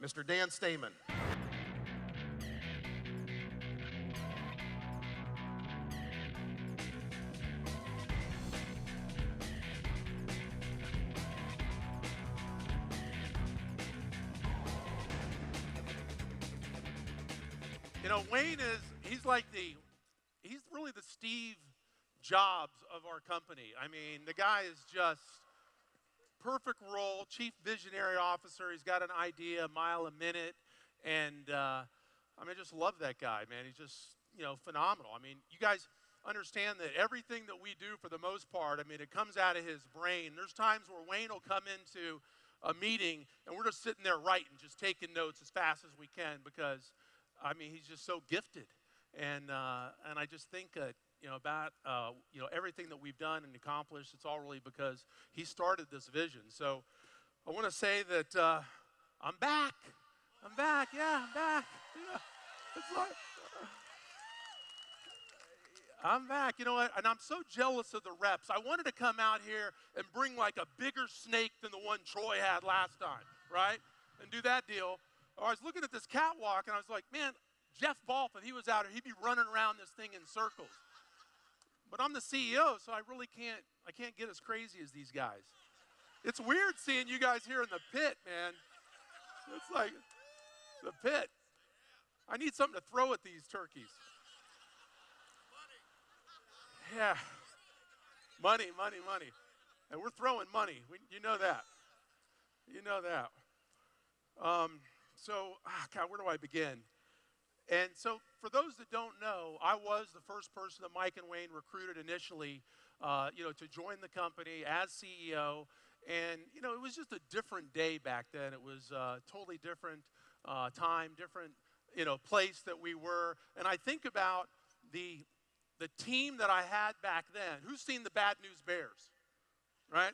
Mr. Dan Stammen. You know, Wayne he's really the Steve Jobs of our company. I mean, the guy is just perfect role, chief visionary officer. He's got an idea a mile a minute. And I just love that guy, man. He's just, phenomenal. I mean, you guys understand that everything that we do for the most part, it comes out of his brain. There's times where Wayne will come into a meeting and we're just sitting there writing, just taking notes as fast as we can because, he's just so gifted. And I just think about everything that we've done and accomplished. It's all really because he started this vision. So I want to say that I'm back. I'm back. Yeah, I'm back. Yeah. It's like, I'm back. You know what? And I'm so jealous of the reps. I wanted to come out here and bring like a bigger snake than the one Troy had last time, right? And do that deal. I was looking at this catwalk and I was like, man, Jeff Balf, if he was out here, he'd be running around this thing in circles. But I'm the CEO, so I can't get as crazy as these guys. It's weird seeing you guys here in the pit, man. It's like the pit. I need something to throw at these turkeys. Yeah. Money. And we're throwing money. You know that. You know that. God, where do I begin? And so for those that don't know, I was the first person that Mike and Wayne recruited initially, to join the company as CEO. And, it was just a different day back then. It was a totally different time, different, place that we were. And I think about the team that I had back then. Who's seen the Bad News Bears, right?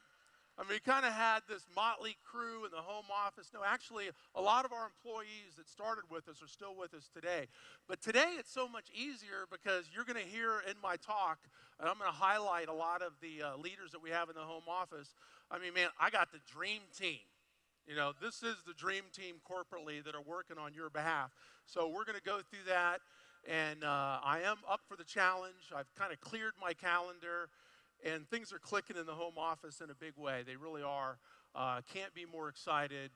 We kind of had this motley crew in the home office. No, actually, a lot of our employees that started with us are still with us today. But today, it's so much easier because you're going to hear in my talk, and I'm going to highlight a lot of the leaders that we have in the home office. Man, I got the dream team. This is the dream team corporately that are working on your behalf. So we're going to go through that, and I am up for the challenge. I've kind of cleared my calendar. And things are clicking in the home office in a big way. They really are. Can't be more excited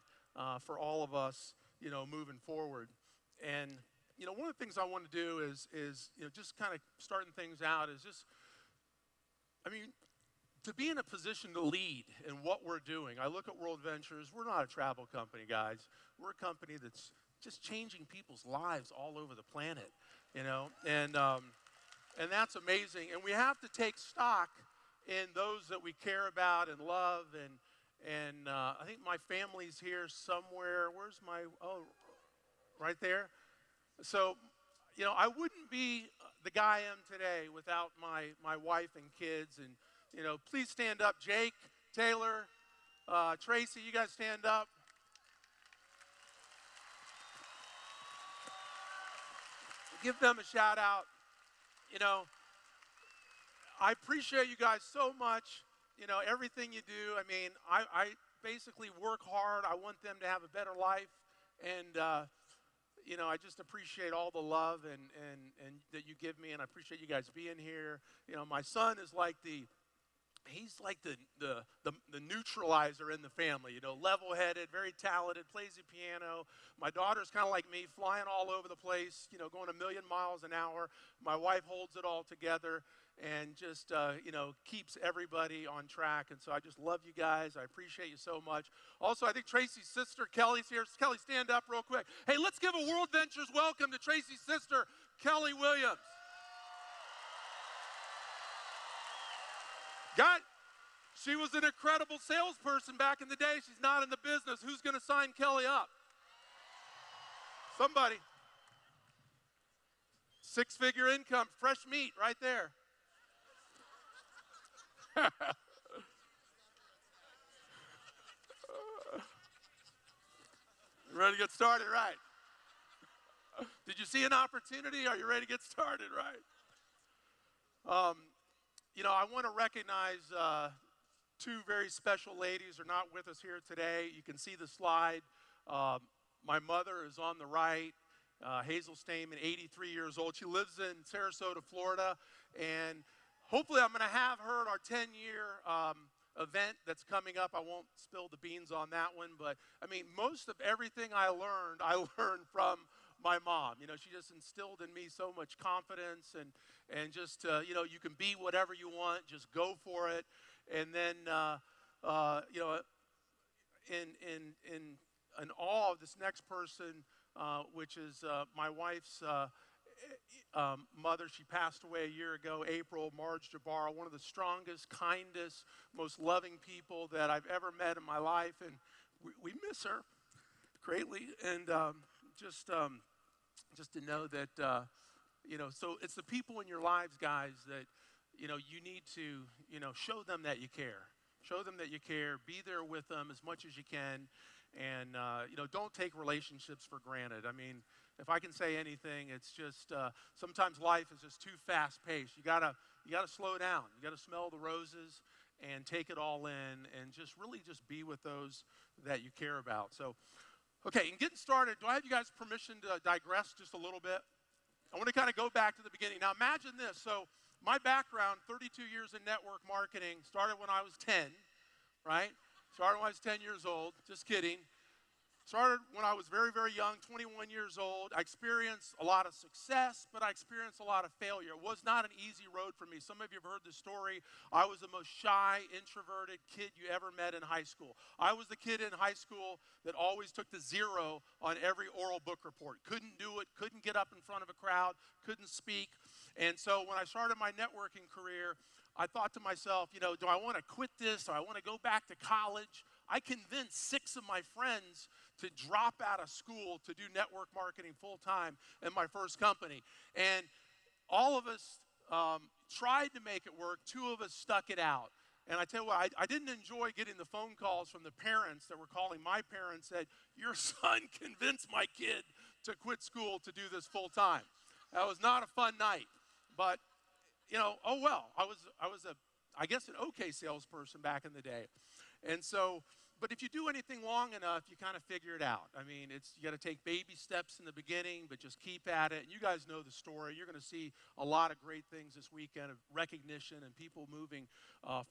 for all of us, moving forward. And, one of the things I want to do is just kind of starting things out is just, to be in a position to lead in what we're doing. I look at WorldVentures. We're not a travel company, guys. We're a company that's just changing people's lives all over the planet, and that's amazing. And we have to take stock in those that we care about and love, and I think my family's here somewhere. Where's my, right there. So, I wouldn't be the guy I am today without my wife and kids, and, please stand up. Jake, Taylor, Tracy, you guys stand up. Give them a shout out. I appreciate you guys so much, everything you do. I basically work hard. I want them to have a better life. And, I just appreciate all the love and that you give me. And I appreciate you guys being here. My son is like he's like the neutralizer in the family, level-headed, very talented, plays the piano. My daughter's kind of like me, flying all over the place, going 1,000,000 miles an hour. My wife holds it all together and just, keeps everybody on track. And so I just love you guys. I appreciate you so much. Also, I think Tracy's sister, Kelly's here. Kelly, stand up real quick. Hey, let's give a WorldVentures welcome to Tracy's sister, Kelly Williams. She was an incredible salesperson back in the day. She's not in the business. Who's going to sign Kelly up? Somebody. 6-figure income, fresh meat right there. Ready to get started, right? Did you see an opportunity? Are you ready to get started, right? I want to recognize two very special ladies are not with us here today. You can see the slide. My mother is on the right, Hazel Stammen, 83 years old. She lives in Sarasota, Florida, and hopefully I'm going to have her at our 10-year event that's coming up. I won't spill the beans on that one, but I mean, most of everything I learned from my mom. You know, she just instilled in me so much confidence and just, you know, you can be whatever you want, just go for it. And then, you know, in awe of this next person, which is my wife's mother. She passed away a year ago, April, Marge Jabara, one of the strongest, kindest, most loving people that I've ever met in my life. And we miss her greatly. And just to know that, you know, so it's the people in your lives, guys, that, you know, you need to, you know, show them that you care. Show them that you care. Be there with them as much as you can. And, you know, don't take relationships for granted. I mean, if I can say anything, it's just sometimes life is just too fast-paced. You gotta slow down. You gotta smell the roses and take it all in and just really just be with those that you care about. So, okay, and getting started, do I have you guys' permission to digress just a little bit? I want to kind of go back to the beginning. Now, imagine this. So, my background, 32 years in network marketing, started when I was 10, right? Started when I was 10 years old. Just kidding. Started when I was very, very young, 21 years old. I experienced a lot of success, but I experienced a lot of failure. It was not an easy road for me. Some of you have heard this story. I was the most shy, introverted kid you ever met in high school. I was the kid in high school that always took the 0 on every oral book report. Couldn't do it, couldn't get up in front of a crowd, couldn't speak. And so when I started my networking career, I thought to myself, you know, do I want to quit this? Do I want to go back to college? I convinced 6 of my friends to drop out of school to do network marketing full-time in my first company. And all of us tried to make it work. 2 of us stuck it out. And I tell you what, I didn't enjoy getting the phone calls from the parents that were calling my parents that your son convinced my kid to quit school to do this full-time. That was not a fun night. But, you know, oh well, I was I guess an okay salesperson back in the day. And so, but if you do anything long enough, you kind of figure it out. I mean, you got to take baby steps in the beginning, but just keep at it. And you guys know the story. You're going to see a lot of great things this weekend of recognition and people moving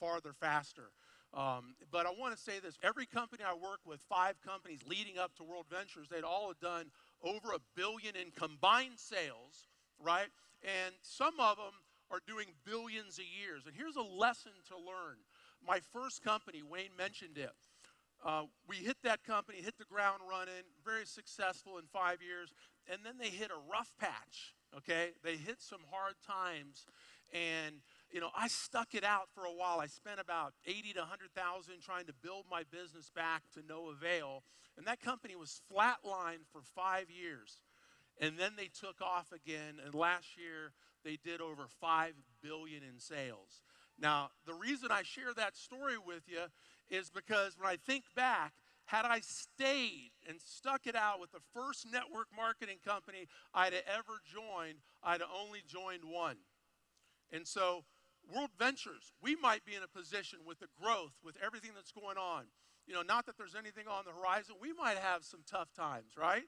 farther, faster. But I want to say this. Every company I work with, 5 companies leading up to WorldVentures, they'd all have done over $1 billion in combined sales, right? And some of them are doing billions a year. And here's a lesson to learn. My first company, Wayne mentioned it. We hit that company, hit the ground running, very successful in 5 years, and then they hit a rough patch, okay? They hit some hard times, and, you know, I stuck it out for a while. I spent about $80,000 to $100,000 trying to build my business back to no avail, and that company was flatlined for 5 years, and then they took off again, and last year they did over $5 billion in sales. Now, the reason I share that story with you is because when I think back, had I stayed and stuck it out with the first network marketing company I'd ever joined, I'd only joined one. And so, WorldVentures, we might be in a position with the growth, with everything that's going on. You know, not that there's anything on the horizon. We might have some tough times, right?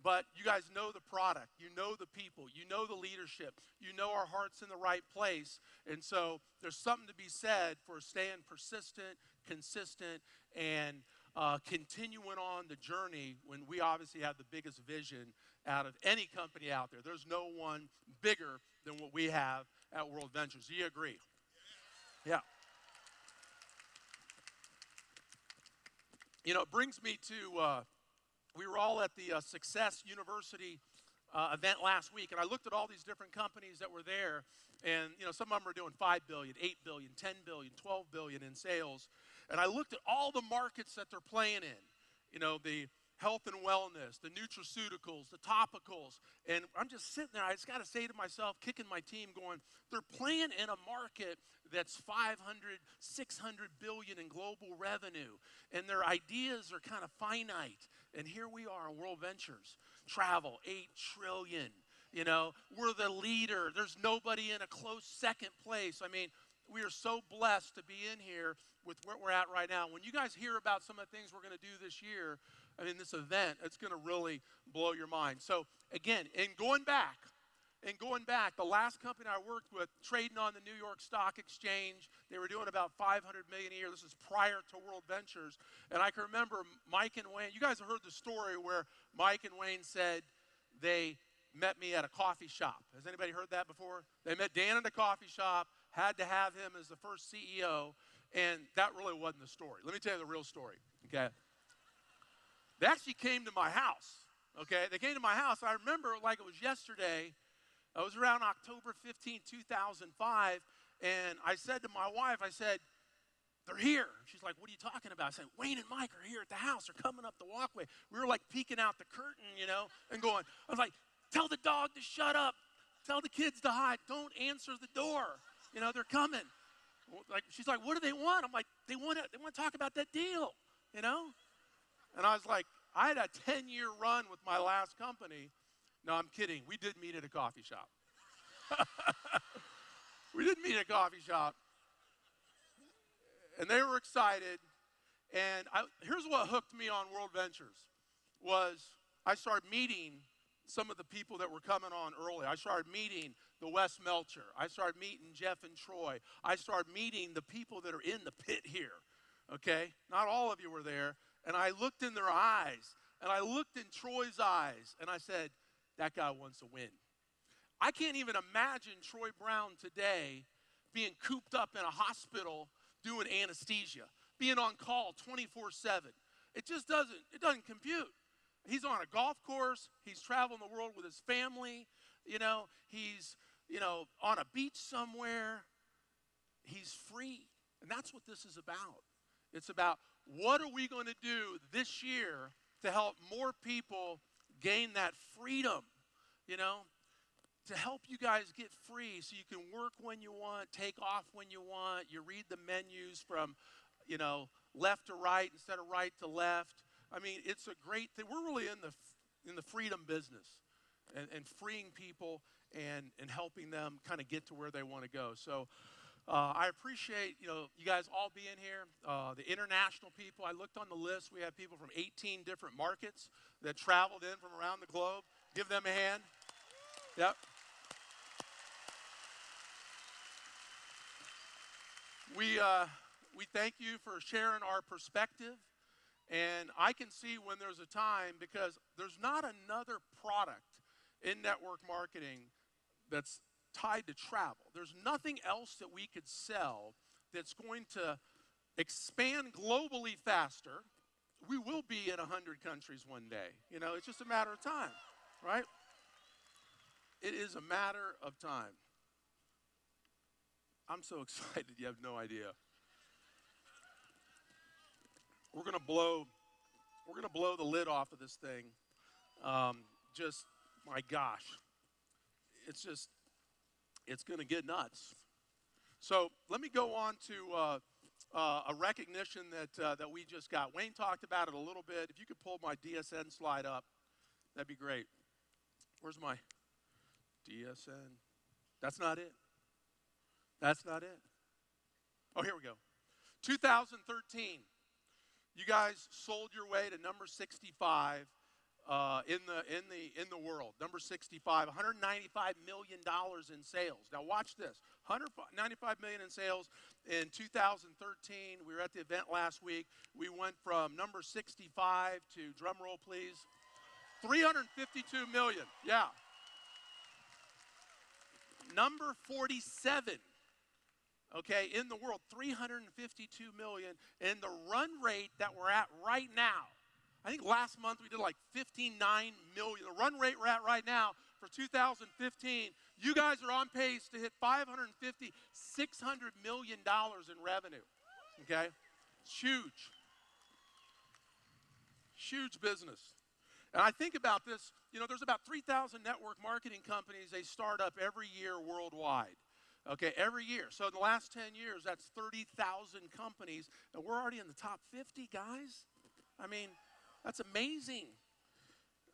But you guys know the product, you know the people, you know the leadership, you know our heart's in the right place. And so there's something to be said for staying persistent, consistent, and continuing on the journey when we obviously have the biggest vision out of any company out there. There's no one bigger than what we have at WorldVentures. Do you agree? Yeah. You know, it brings me to... we were all at the Success University event last week, and I looked at all these different companies that were there, and you know, some of them are doing $5 billion, $8 billion, $10 billion, $12 billion in sales, and I looked at all the markets that they're playing in, you know, the health and wellness, the nutraceuticals, the topicals, and I'm just sitting there, I just got to say to myself, kicking my team, going, they're playing in a market that's 500, 600 billion in global revenue, and their ideas are kind of finite. And here we are in WorldVentures, travel, 8 trillion. You know, we're the leader. There's nobody in a close second place. I mean, we are so blessed to be in here with where we're at right now. When you guys hear about some of the things we're going to do this year, I mean, this event, it's going to really blow your mind. So again, in going back, the last company I worked with, trading on the New York Stock Exchange, they were doing about $500 million a year. This is prior to WorldVentures. And I can remember Mike and Wayne, you guys have heard the story where Mike and Wayne said they met me at a coffee shop. Has anybody heard that before? They met Dan at a coffee shop, had to have him as the first CEO, and that really wasn't the story. Let me tell you the real story, okay? They actually came to my house, okay? They came to my house. I remember like it was yesterday. It was around October 15, 2005, and I said to my wife, I said, they're here. She's like, what are you talking about? I said, Wayne and Mike are here at the house. They're coming up the walkway. We were like peeking out the curtain, you know, and going, I was like, tell the dog to shut up. Tell the kids to hide. Don't answer the door. You know, they're coming. Like, she's like, what do they want? I'm like, they want to talk about that deal, you know? And I was like, I had a 10-year run with my last company. No, I'm kidding. We did meet at a coffee shop. We did meet at a coffee shop. And they were excited. And here's what hooked me on WorldVentures was I started meeting some of the people that were coming on early. I started meeting the Wes Melcher. I started meeting Jeff and Troy. I started meeting the people that are in the pit here, okay? Not all of you were there. And I looked in their eyes, and I looked in Troy's eyes, and I said, that guy wants to win. I can't even imagine Troy Brown today being cooped up in a hospital doing anesthesia, being on call 24/7. It just doesn't compute. He's on a golf course. He's traveling the world with his family. You know, he's, you know, on a beach somewhere. He's free. And that's what this is about. It's about what are we going to do this year to help more people gain that freedom, you know, to help you guys get free so you can work when you want, take off when you want. You read the menus from, you know, left to right instead of right to left. I mean, it's a great thing. We're really in the freedom business and freeing people and helping them kind of get to where they want to go. So I appreciate, you know, you guys all being here. The international people, I looked on the list. We have people from 18 different markets that traveled in from around the globe. Give them a hand. Yep. We thank you for sharing our perspective. And I can see when there's a time, because there's not another product in network marketing that's tied to travel. There's nothing else that we could sell that's going to expand globally faster. We will be in 100 countries one day. You know, it's just a matter of time, right? It is a matter of time. I'm so excited, you have no idea. We're gonna blow the lid off of this thing. Just, my gosh, it's gonna get nuts. So let me go on to a recognition that we just got. Wayne talked about it a little bit. If you could pull my DSN slide up, that'd be great. Where's my DSN? That's not it. That's not it. Oh, here we go. 2013. You guys sold your way to number 65 in the world. Number 65, $195 million in sales. Now watch this. $195 million in sales in 2013. We were at the event last week. We went from number 65 to, drum roll please, 352 million. Yeah. Number 47. Okay, in the world, 352 million, and the run rate that we're at right now, I think last month we did like 59 million. The run rate we're at right now for 2015, you guys are on pace to hit $550, $600 million in revenue, okay? It's huge. Huge business. And I think about this, you know, there's about 3,000 network marketing companies, they start up every year worldwide. Okay, every year. So in the last 10 years, that's 30,000 companies, and we're already in the top 50, guys. I mean, that's amazing.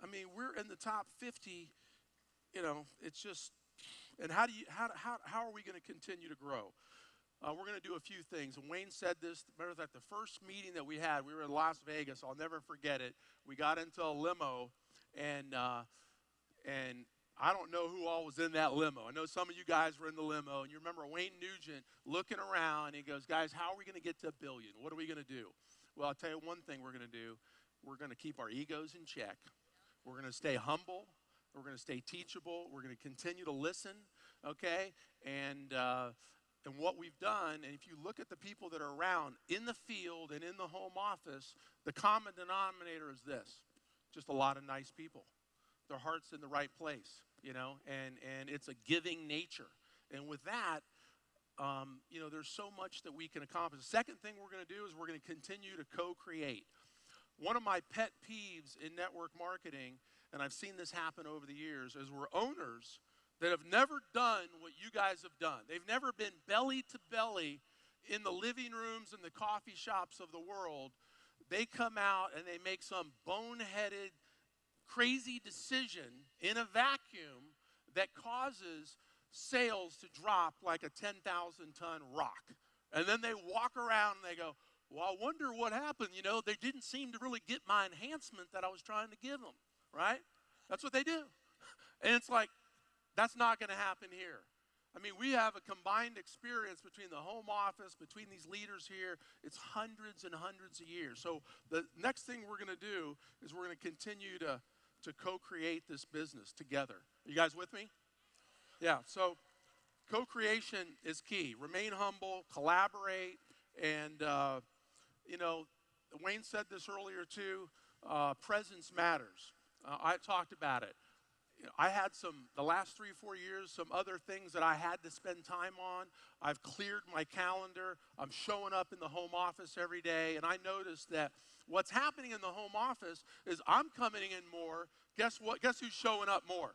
I mean, we're in the top 50. You know, it's just, and how are we going to continue to grow? we're going to do a few things. And Wayne said this, matter of fact, the first meeting that we had, we were in Las Vegas. I'll never forget it. We got into a limo, and I don't know who all was in that limo. I know some of you guys were in the limo, and you remember Wayne Nugent looking around, and he goes, guys, how are we going to get to $1 billion? What are we going to do? Well, I'll tell you one thing we're going to do. We're going to keep our egos in check. We're going to stay humble. We're going to stay teachable. We're going to continue to listen, okay? And what we've done, and if you look at the people that are around in the field and in the home office, the common denominator is this: just a lot of nice people. Their heart's in the right place, you know, and it's a giving nature. And with that, you know, there's so much that we can accomplish. The second thing we're going to do is we're going to continue to co-create. One of my pet peeves in network marketing, and I've seen this happen over the years, is we're owners that have never done what you guys have done. They've never been belly to belly in the living rooms and the coffee shops of the world. They come out and they make some boneheaded, crazy decision in a vacuum that causes sales to drop like a 10,000-ton rock. And then they walk around and they go, well, I wonder what happened. You know, they didn't seem to really get my enhancement that I was trying to give them, right? That's what they do. And it's like, that's not going to happen here. I mean, we have a combined experience between the home office, between these leaders here. It's hundreds and hundreds of years. So the next thing we're going to do is we're going to continue to co-create this business together. Are you guys with me? Yeah, so co-creation is key. Remain humble, collaborate, and, you know, Wayne said this earlier too, presence matters. I talked about it. You know, I had the last 3 or 4 years, some other things that I had to spend time on. I've cleared my calendar. I'm showing up in the home office every day, and I noticed that what's happening in the home office is I'm coming in more. Guess what? Guess who's showing up more?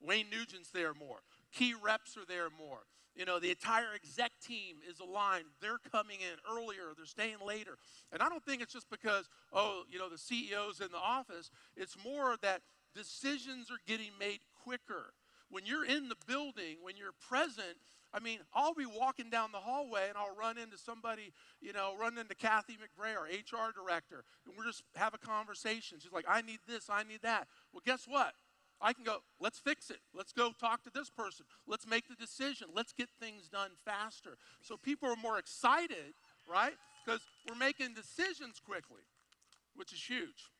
Wayne Nugent's there more. Key reps are there more. You know, the entire exec team is aligned. They're coming in earlier. They're staying later. And I don't think it's just because, oh, you know, the CEO's in the office. It's more that decisions are getting made quicker. When you're in the building, when you're present, I mean, I'll be walking down the hallway and I'll run into somebody, you know, run into Kathy McBray, our HR director, and we'll just have a conversation. She's like, I need this, I need that. Well, guess what? I can go, let's fix it. Let's go talk to this person. Let's make the decision. Let's get things done faster. So people are more excited, right? Because we're making decisions quickly, which is huge.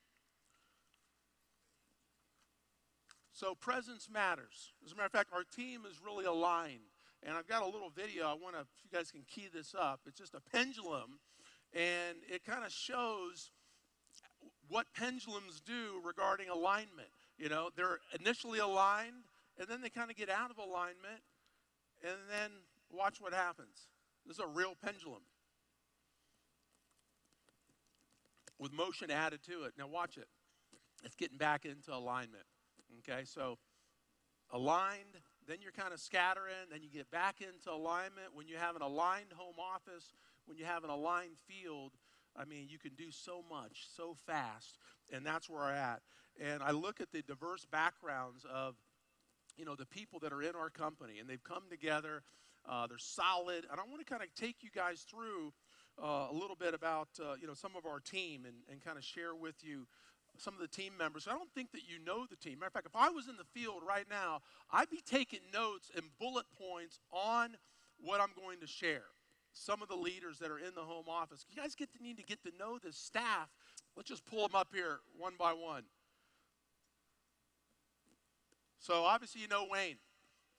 So presence matters. As a matter of fact, our team is really aligned. And I've got a little video. I want to, if you guys can key this up. It's just a pendulum, and it kind of shows what pendulums do regarding alignment. You know, they're initially aligned, and then they kind of get out of alignment, and then watch what happens. This is a real pendulum with motion added to it. Now watch it. It's getting back into alignment. Okay, so aligned, then you're kind of scattering, then you get back into alignment. When you have an aligned home office, when you have an aligned field, I mean, you can do so much, so fast, and that's where we're at. And I look at the diverse backgrounds of, you know, the people that are in our company, and they've come together, they're solid, and I want to kind of take you guys through a little bit about, you know, some of our team and kind of share with you some of the team members. I don't think that you know the team. Matter of fact, if I was in the field right now, I'd be taking notes and bullet points on what I'm going to share. Some of the leaders that are in the home office. You guys need to get to know the staff. Let's just pull them up here one by one. So obviously you know Wayne.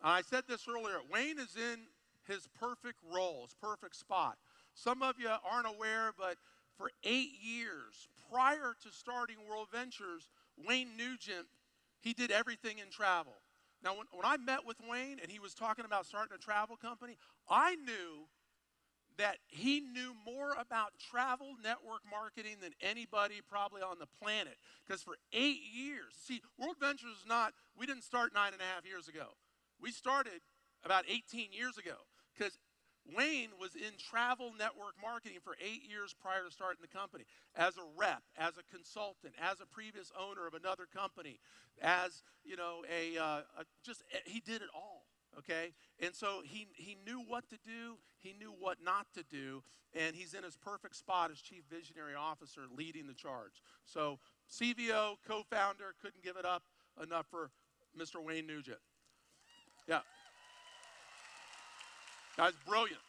I said this earlier. Wayne is in his perfect role, his perfect spot. Some of you aren't aware, but for 8 years prior to starting WorldVentures, Wayne Nugent, he did everything in travel. Now, when I met with Wayne and he was talking about starting a travel company, I knew that he knew more about travel network marketing than anybody probably on the planet. Because for 8 years, see, WorldVentures is not, we didn't start 9.5 years ago. We started about 18 years ago. Because Wayne was in travel network marketing for 8 years prior to starting the company, as a rep, as a consultant, as a previous owner of another company, as, you know, he did it all. okay? And so he knew what to do, he knew what not to do, and he's in his perfect spot as Chief Visionary Officer leading the charge. So CVO, co-founder, couldn't give it up enough for Mr. Wayne Nugent. Yeah. Guy's brilliant.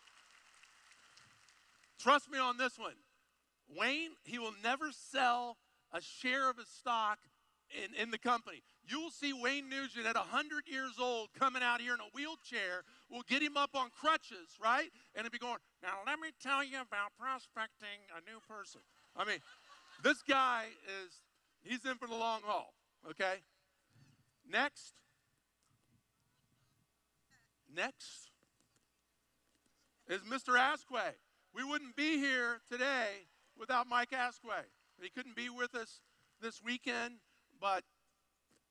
Trust me on this one. Wayne, he will never sell a share of his stock in the company. You will see Wayne Nugent at 100 years old coming out here in a wheelchair. We'll get him up on crutches, right? And he'll be going, now let me tell you about prospecting a new person. I mean, this guy he's in for the long haul, okay? Next is Mr. Asquay. We wouldn't be here today without Mike Asquay. He couldn't be with us this weekend, but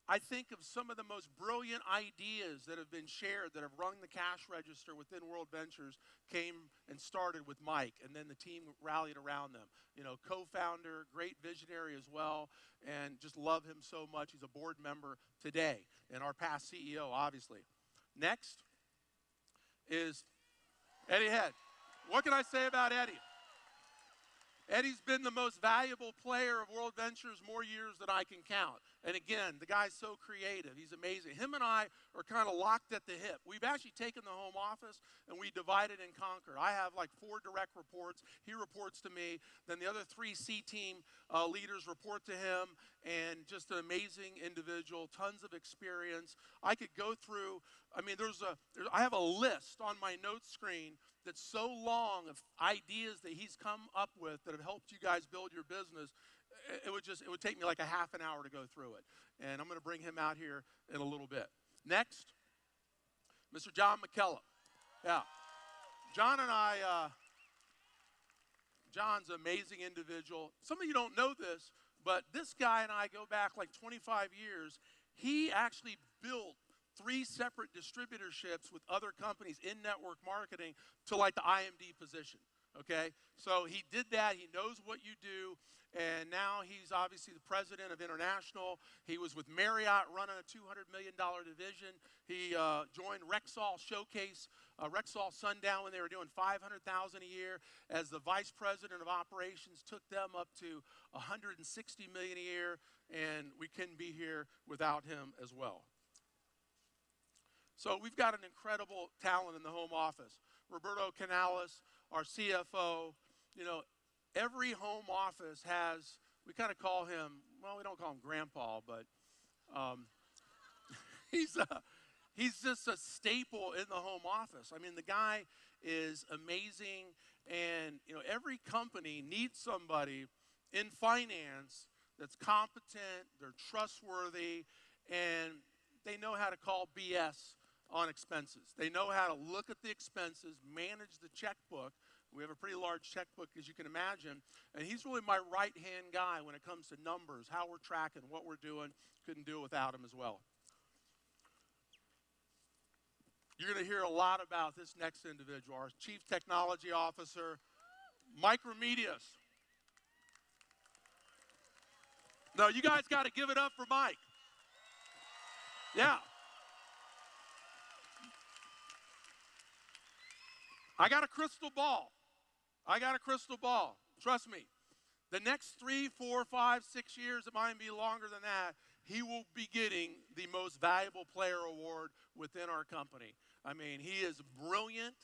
I think of some of the most brilliant ideas that have been shared that have rung the cash register within WorldVentures came and started with Mike, and then the team rallied around them. You know, co-founder, great visionary as well, and just love him so much. He's a board member today, and our past CEO, obviously. Next is Eddie Head. What can I say about Eddie? Eddie's been the most valuable player of WorldVentures more years than I can count. And again, the guy's so creative. He's amazing. Him and I are kind of locked at the hip. We've actually taken the home office and we divided and conquered. I have like 4 direct reports. He reports to me. Then the other 3 C-team leaders report to him. And just an amazing individual, tons of experience. I could go through, I mean, I have a list on my notes screen that's so long of ideas that he's come up with that have helped you guys build your business. It would take me like a half an hour to go through it. And I'm going to bring him out here in a little bit. Next, Mr. John McKellop. Yeah. John and I, John's an amazing individual. Some of you don't know this, but this guy and I go back like 25 years. He actually built 3 separate distributorships with other companies in network marketing to like the IMD position, okay? So he did that. He knows what you do, and now he's obviously the president of International. He was with Marriott running a $200 million division. He joined Rexall Showcase, Rexall Sundown when they were doing $500,000 a year as the vice president of operations, took them up to $160 million a year, and we couldn't be here without him as well. So we've got an incredible talent in the home office. Roberto Canales, our CFO, you know, every home office has, we kind of call him, well, we don't call him Grandpa, but he's just a staple in the home office. I mean, the guy is amazing, and you know, every company needs somebody in finance that's competent, they're trustworthy, and they know how to call BS on expenses. They know how to look at the expenses, manage the checkbook. We have a pretty large checkbook, as you can imagine, and he's really my right-hand guy when it comes to numbers, how we're tracking, what we're doing. Couldn't do it without him as well. You're going to hear a lot about this next individual, our Chief Technology Officer, Mike Remedios. No, you guys got to give it up for Mike. Yeah. I got a crystal ball. I got a crystal ball. Trust me. The next 3, 4, 5, 6 years, it might be longer than that, he will be getting the most valuable player award within our company. I mean, he is brilliant.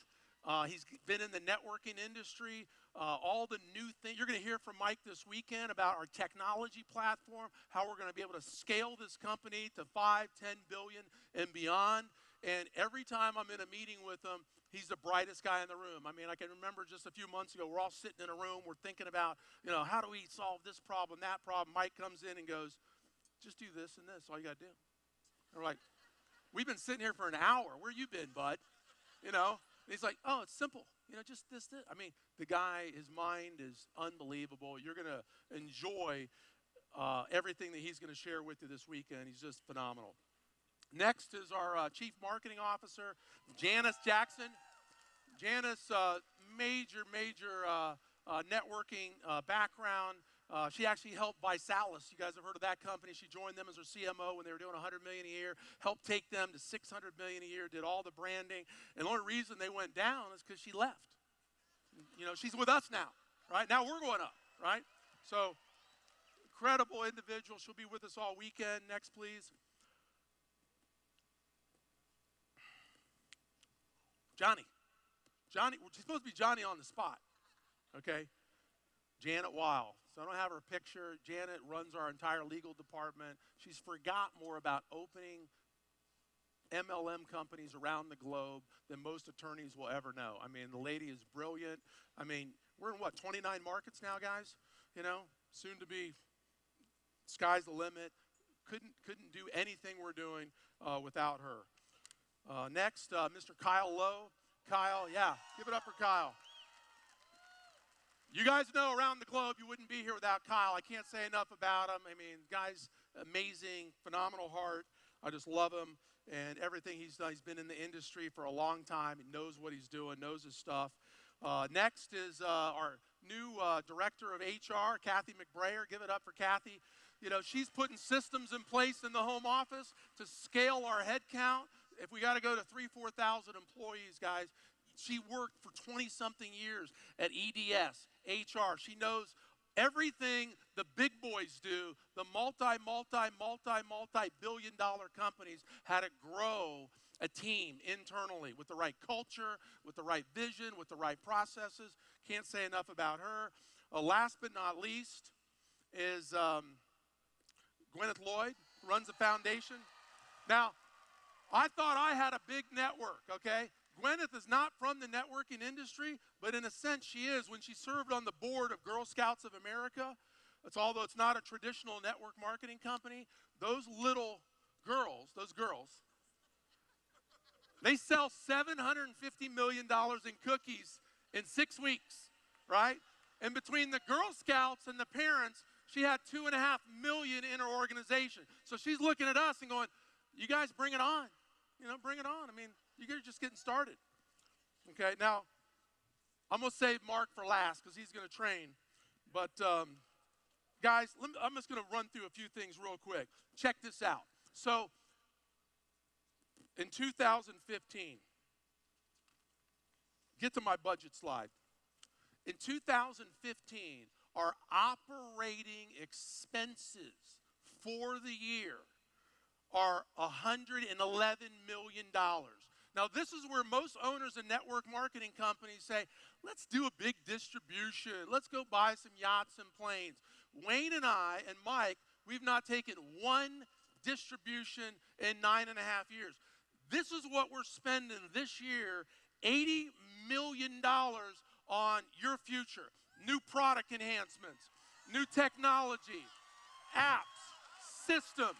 He's been in the networking industry. All the new things. You're going to hear from Mike this weekend about our technology platform, how we're going to be able to scale this company to 5, 10 billion and beyond. And every time I'm in a meeting with him, he's the brightest guy in the room. I mean, I can remember just a few months ago, we're all sitting in a room, we're thinking about, you know, how do we solve this problem, that problem. Mike comes in and goes, just do this and this, all you got to do. And we're like, we've been sitting here for an hour. Where you been, bud? You know? And he's like, oh, it's simple. You know, just this. I mean, the guy, his mind is unbelievable. You're going to enjoy everything that he's going to share with you this weekend. He's just phenomenal. Next is our Chief Marketing Officer, Janice Jackson. Janice, major networking background. She actually helped buy Salis. You guys have heard of that company. She joined them as her CMO when they were doing $100 million a year, helped take them to $600 million a year, did all the branding. And the only reason they went down is because she left. You know, she's with us now, right? Now we're going up, right? So, incredible individual. She'll be with us all weekend. Next, please. Johnny. Johnny, she's supposed to be Johnny on the spot, okay? Janet Weil. So I don't have her picture. Janet runs our entire legal department. She's forgot more about opening MLM companies around the globe than most attorneys will ever know. I mean, the lady is brilliant. I mean, we're in what, 29 markets now, guys? You know, soon to be, sky's the limit. Couldn't do anything we're doing without her. Next, Mr. Kyle Lowe. Kyle, yeah, give it up for Kyle. You guys know around the globe you wouldn't be here without Kyle. I can't say enough about him. I mean, guy's amazing, phenomenal heart. I just love him and everything he's done. He's been in the industry for a long time. He knows what he's doing, knows his stuff. Next is our new director of HR, Kathy McBrayer. Give it up for Kathy. You know, she's putting systems in place in the home office to scale our head count. If we got to go to 3,000, 4,000 employees, guys, she worked for 20-something years at EDS, HR. She knows everything the big boys do, the multi-billion-dollar companies, how to grow a team internally with the right culture, with the right vision, with the right processes. Can't say enough about her. Last but not least is Gwyneth Lloyd, runs the foundation. Now, I thought I had a big network, okay? Gwyneth is not from the networking industry, but in a sense she is. When she served on the board of Girl Scouts of America, although it's not a traditional network marketing company, those little girls, they sell $750 million in cookies in 6 weeks, right? And between the Girl Scouts and the parents, she had 2.5 million in her organization. So she's looking at us and going, you guys bring it on. You know, bring it on. I mean, you're just getting started. Okay, now, I'm going to save Mark for last because he's going to train. But, guys, I'm just going to run through a few things real quick. Check this out. So, in 2015, get to my budget slide. In 2015, our operating expenses for the year are $111 million. Now, this is where most owners of network marketing companies say, let's do a big distribution. Let's go buy some yachts and planes. Wayne and I and Mike, we've not taken one distribution in 9.5 years. This is what we're spending this year, $80 million on your future. New product enhancements, new technology, apps, systems,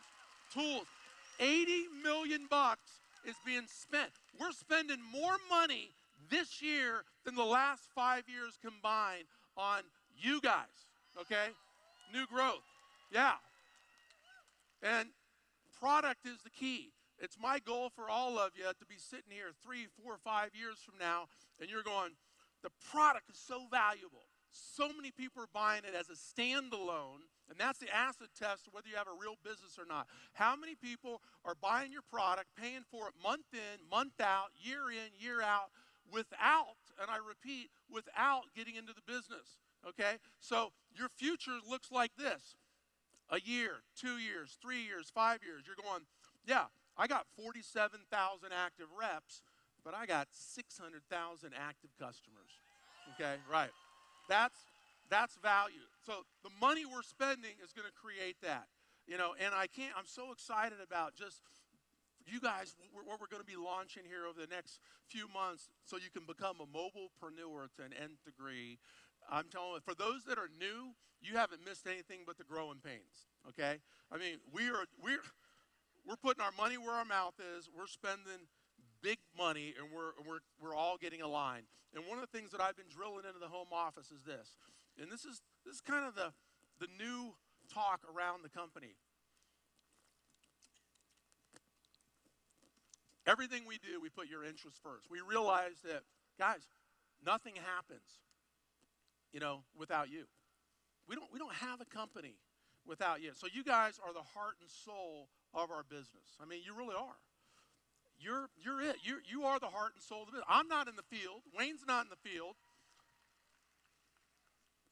tools. $80 million is being spent. We're spending more money this year than the last 5 years combined on you guys, okay? New growth, yeah. And product is the key. It's my goal for all of you to be sitting here 3, 4, 5 years from now, and you're going, the product is so valuable. So many people are buying it as a standalone, and that's the acid test of whether you have a real business or not. How many people are buying your product, paying for it month in, month out, year in, year out, without, and I repeat, without getting into the business, okay? So your future looks like this. A year, 2 years, 3 years, 5 years. You're going, yeah, I got 47,000 active reps, but I got 600,000 active customers, okay? Right. That's value. So the money we're spending is going to create that, you know, and I'm so excited about just you guys, what we're going to be launching here over the next few months so you can become a mobilepreneur to an nth degree. I'm telling you, for those that are new, you haven't missed anything but the growing pains, okay? I mean, we're putting our money where our mouth is. We're spending big money, and we're all getting aligned. And one of the things that I've been drilling into the home office is this. And this is kind of the new talk around the company. Everything we do, we put your interests first. We realize that, guys, nothing happens, you know, without you. we don't have a company without you. So you guys are the heart and soul of our business. I mean, you really are. You're it. You are the heart and soul of the business. I'm not in the field. Wayne's not in the field.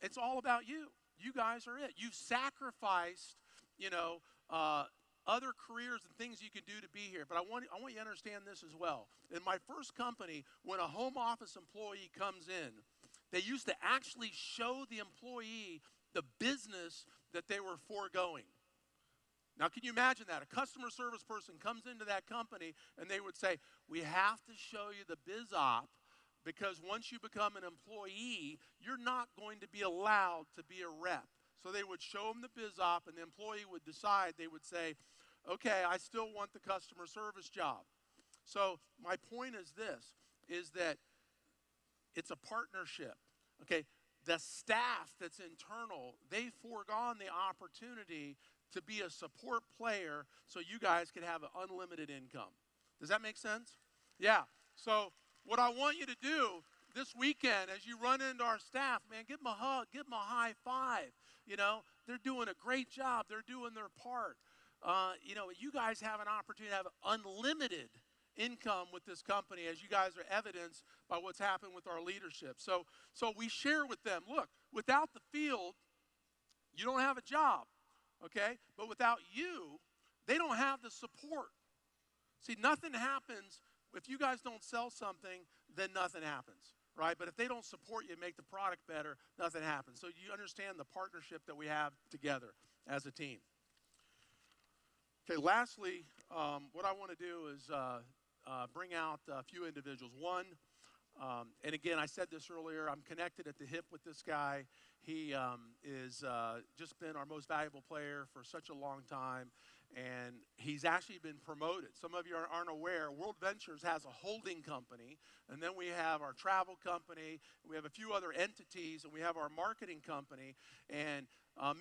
It's all about you. You guys are it. You've sacrificed, other careers and things you can do to be here. But I want you to understand this as well. In my first company, when a home office employee comes in, they used to actually show the employee the business that they were foregoing. Now, can you imagine that? A customer service person comes into that company and they would say, we have to show you the biz op, because once you become an employee, you're not going to be allowed to be a rep. So they would show them the biz op, and the employee would decide, they would say, okay, I still want the customer service job. So my point is this, is that it's a partnership, okay? The staff that's internal, they've foregone the opportunity to be a support player so you guys can have an unlimited income. Does that make sense? Yeah. So what I want you to do this weekend as you run into our staff, man, give them a hug, give them a high five. They're doing a great job. They're doing their part. You guys have an opportunity to have unlimited income with this company, as you guys are evidenced by what's happened with our leadership. So we share with them, look, without the field, you don't have a job, okay? But without you, they don't have the support. See, nothing happens. If you guys don't sell something, then nothing happens, right? But if they don't support you and make the product better, nothing happens. So you understand the partnership that we have together as a team. Okay, lastly, what I want to do is bring out a few individuals. One, and again, I said this earlier, I'm connected at the hip with this guy. He is just been our most valuable player for such a long time, and he's actually been promoted. Some of you aren't aware, WorldVentures has a holding company, and then we have our travel company, we have a few other entities, and we have our marketing company, and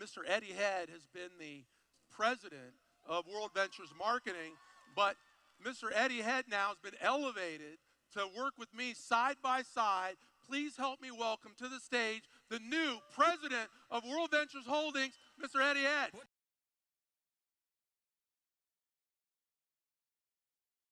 Mr. Eddie Head has been the president of WorldVentures Marketing, but Mr. Eddie Head now has been elevated to work with me side by side. Please help me welcome to the stage the new president of WorldVentures Holdings, Mr. Eddie Head.